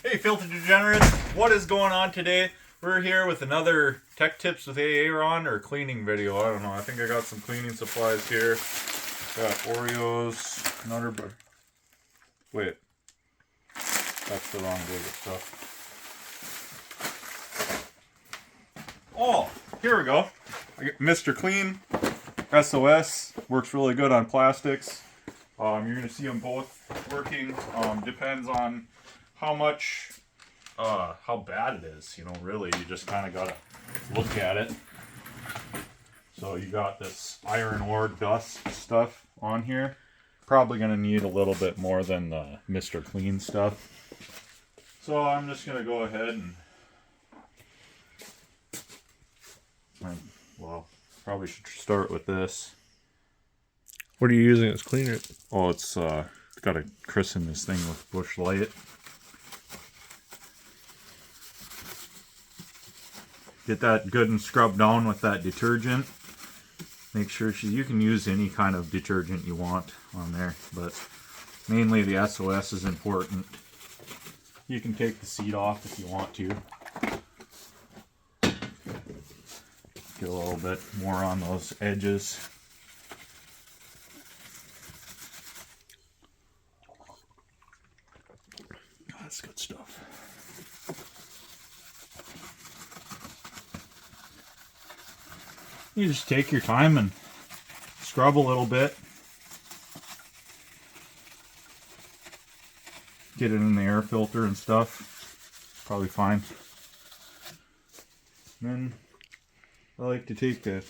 Hey filter degenerates, what is going on today? We're here with another Tech Tips with Aaron or cleaning video. I don't know. I think I got some cleaning supplies here. Got Oreos, Nutter Butter. Wait. That's the wrong bag of stuff. Oh, here we go. I get Mr. Clean SOS. Works really good on plastics. You're going to see them both working. Depends on how much, how bad it is. You know, really, you just kind of got to look at it. So you got this iron ore dust stuff on here. Probably going to need a little bit more than the Mr. Clean stuff. So I'm just going to go ahead and, well, probably should start with this. What are you using as cleaner? Oh, it's got to christen this thing with Bush Light. Get that good and scrubbed down with that detergent. Make sure you can use any kind of detergent you want on there, but mainly the SOS is important. You can take the seat off if you want to. Get a little bit more on those edges. That's good stuff. You just take your time and scrub a little bit. Get it in the air filter and stuff. Probably fine. And then I like to take the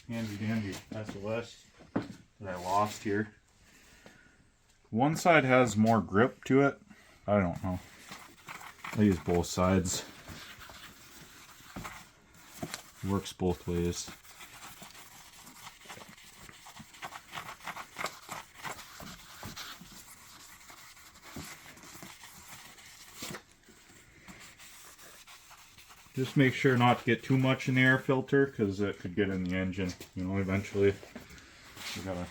handy dandy SOS that I lost here. One side has more grip to it. I don't know. I use both sides. Works both ways. Just make sure not to get too much in the air filter because it could get in the engine. You know, eventually you gotta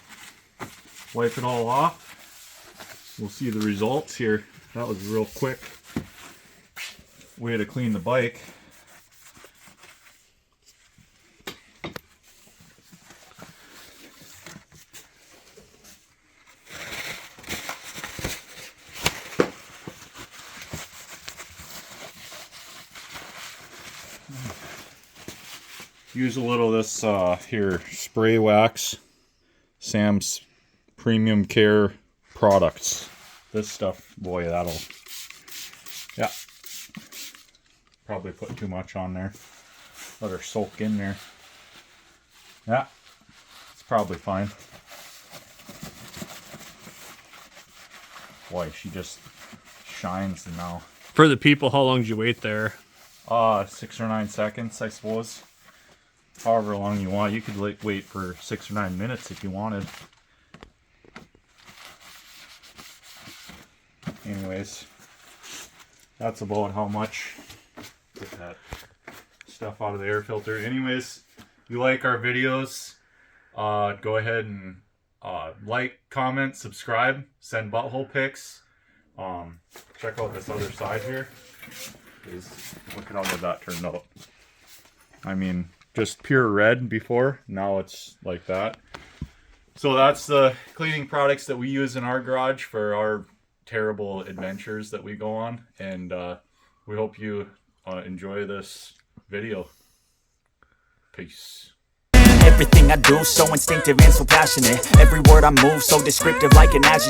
wipe it all off. We'll see the results here. That was a real quick way to clean the bike. Use a little of this here spray wax, Sam's Premium Care products. This stuff, boy, that'll, yeah, probably put too much on there. Let her soak in there. Yeah, it's probably fine. Boy, she just shines now. For the people, how long did you wait there? 6 or 9 seconds, I suppose. However long you want. You could wait for 6 or 9 minutes if you wanted. Anyways, that's about how much. Get that stuff out of the air filter. Anyways, if you like our videos, go ahead and like, comment, subscribe, send butthole pics. Check out this other side here. Look at how good that turned out. I mean, just pure red before. Now it's like that. So that's the cleaning products that we use in our garage for our terrible adventures that we go on, and we hope you enjoy this video. Peace. Everything I do so instinctive and so passionate. Every word I move so descriptive like an adjective.